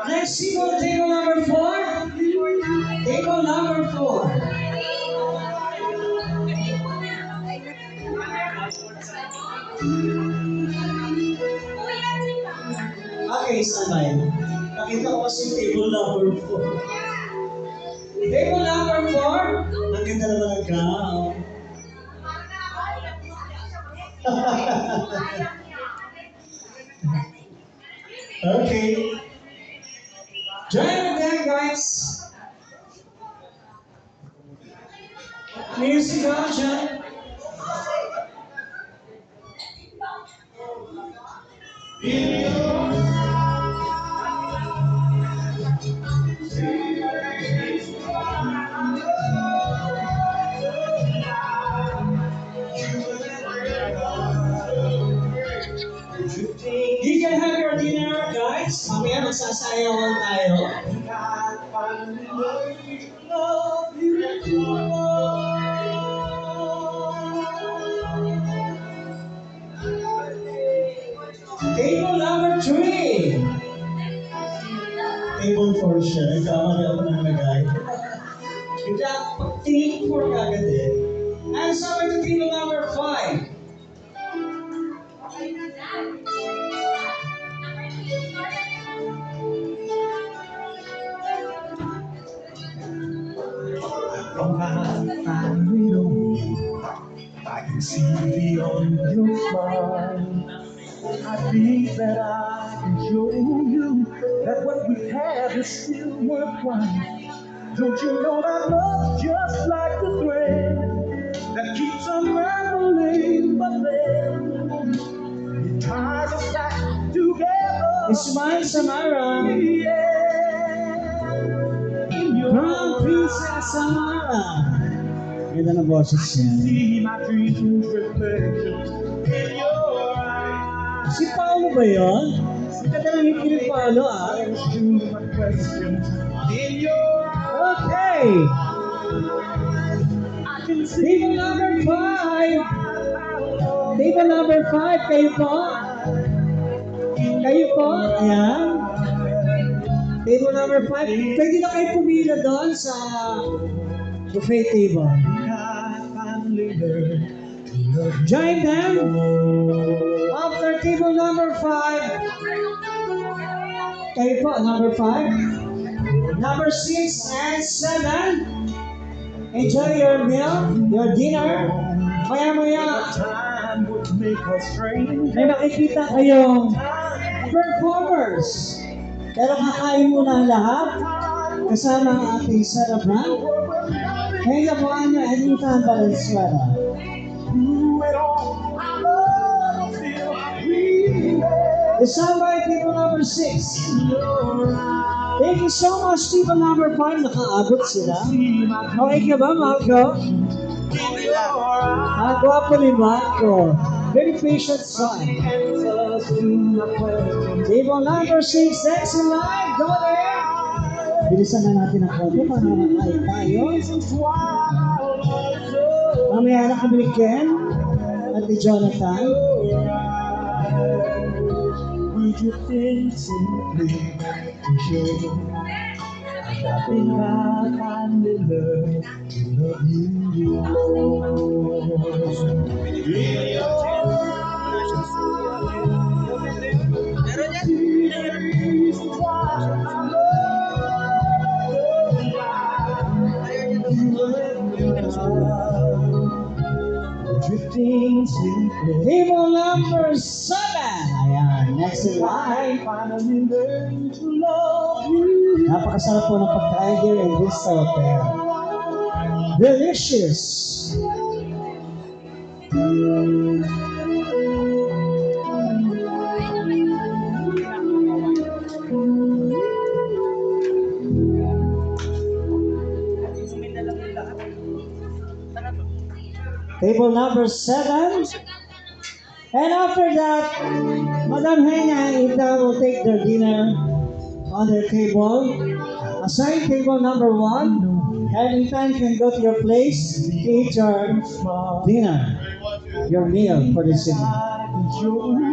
Next table, table number 4. Table number 4. Okay, standby. Nakita ko kasi table number 4. Table number 4. Ang ganda naman ang gown. Okay. Join them, guys. Music option. You can have your dinner, guys. Mamaya magsasayawan tayo. Table number 3. Table 4 siya. Nagkamali ako ng lagay. Bigla, table 4 kagad eh. And somewhere to table number 5. I can see beyond your smile. I think that I can show you that what we have is still worthwhile. Don't you know that love's just like the thread that keeps unraveling, but then it ties us back together. Ismael Samara. From Princess Samara. Ganda na boses niya. See my dreams reflections in your eyes. Si Paolo ba yun? Ganda ng hit ni Paolo ah. To my questions in your eyes. Okay. I can see Table number 5. Table number 5. Kayo po? Kayo po? Ayan. Table number 5. Pwede na kayo pumila doon sa buffet table. Join them. After table number 5. Kayo po, number 5. Number 6 and 7. Enjoy your meal, your dinner. Maya-maya, time would make us strange. may makikita kayong performers. Pero kakain muna ang lahat. Kasama ang ating celebrant. Kaya nabuhan niyo, Anita Valenzuela. Through it all, I love still breathing. December, table number 6. Thank you so much, table number 5. Nakaabot sila. Okay ka ba, Marco? Ah, gwapo ni Marco. Very patient son. Table number 6, next in line. Go there. Bilisan na natin ang konti para makakain tayo. Mamaya na kami ni Ken at ni Jonathan. We drifting simply to show that I think I finally learned to love you. Drifting simply. Table number 7. Ayan, next in line. Finally learn to love you. Napakasarap po ng pagkain here in this hotel. Delicious. Table number 7. And after that, Madam Henya and Ita will take their dinner on their table. Assign table number 1. And Ita, you can go to your place to eat your dinner, your meal for this evening.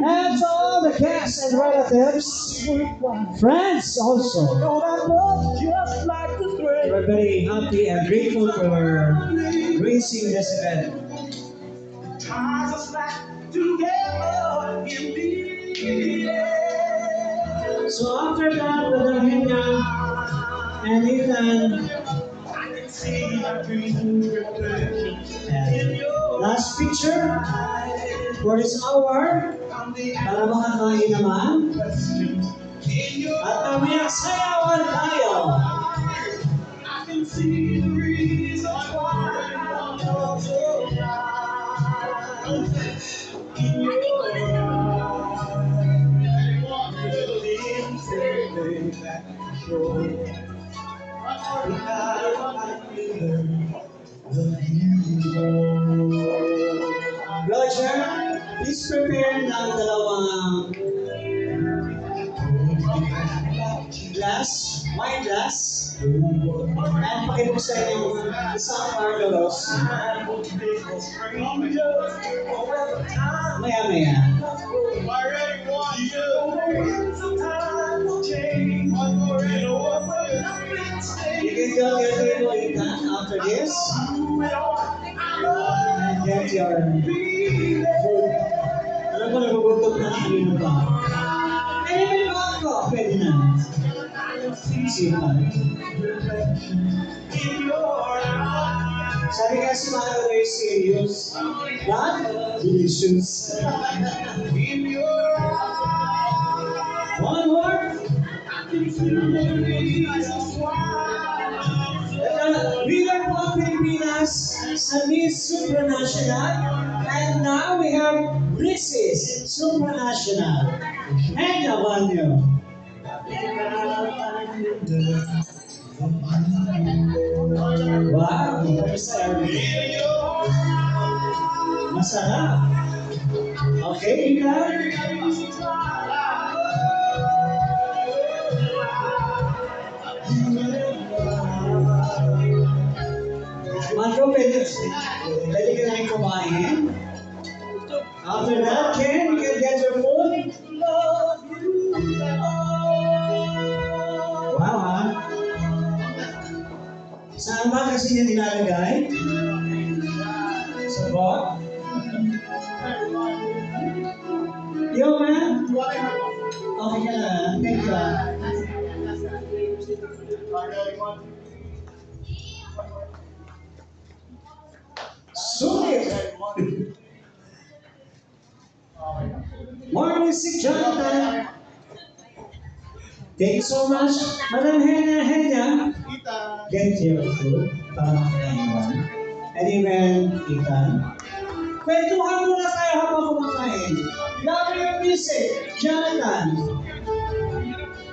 And to all the guests and relatives, friends also. We're very happy and grateful for gracing this event. Ties us back together in the end. So after that, Brother Henya and Ethan, I can see my dreams reflections. And last picture for this hour, para makakain naman. At mamaya sayawan tayo. I can see the reason why I love so in your Roger, please prepare ng dalawang glass, wine glass, and pakibuksan yung isang margaros. Maya-maya. You can go to your table Ethan, after this. And get your food. Alam ko nagugutom na kanina pa. Anyway, mga ako, pwede na. Sipan. Sabi kasi mga very serious. But, delicious. One more. Winner po ang Pilipinas sa Miss Supranational. And now we have Mrs. Supranational. And the one new. Wow, masarap. Okay, Ika? Marco, pwede ka na yung kumain. After that, Ken, you can get your food. Wow, ha? Saan ba kasi niya nilalagay? Sa bot? Yo, man? Okay ka na. Thank you. Sulit! More music, Jonathan. Thank you so much. Madam Henya, get your food para makakain. And even Ethan. Kwentuhan muna tayo habang kumakain. Love your music, Jonathan.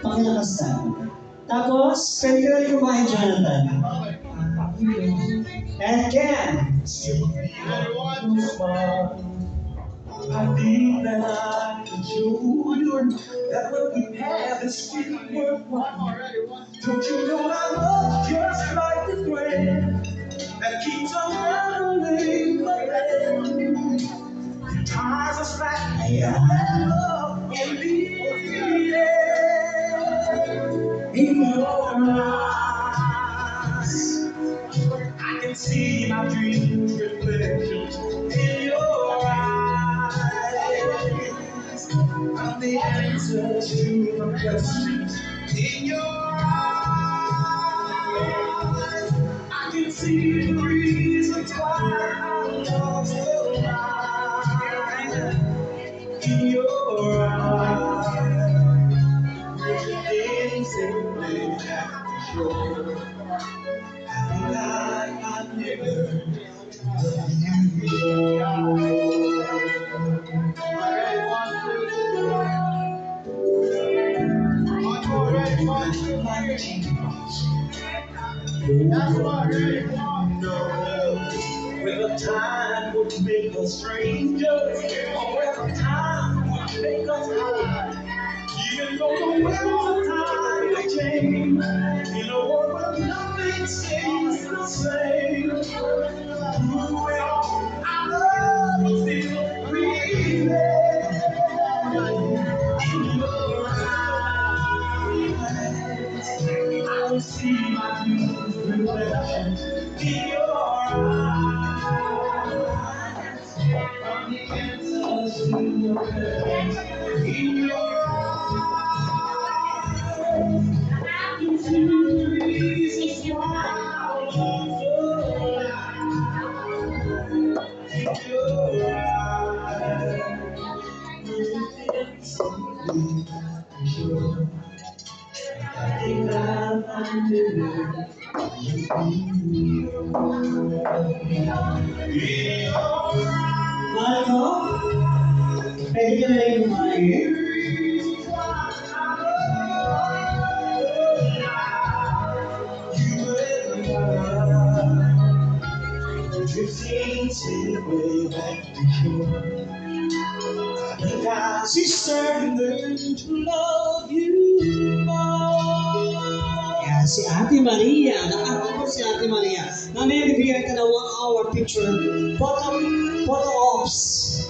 Pakinakastan. Tapos, pwede ka rin kumain, Jonathan. And Ken. I think that I can show you that what we have is still worthwhile. Don't you know I love just like the thread that keeps on running the land. It ties us back together in the end. In your eyes, I can see my dreams reflections in your eyes. I'm the answers to the questions in your eyes. I can see the reasons why I love so much in your eyes. Everything simply sure. I think I never loved you. Whether time would make us strangers, or whether time make us whole. Even though the world sometimes change, in a world where nothing stays the same, through it all, our love will still remain. In your eyes, I will see my dreams reflection. In your eyes, from the answers to your prayers. In your eyes, I can see the reasons why I love you. In your eyes, I think I'll find it. Marco, pwede ka na rin kumain. Sister, learn to love you more. Yan, si Ate Maria. Nakakako si Ate Maria. Mamaya bibigyan ka na 1 hour picture. Photo ops.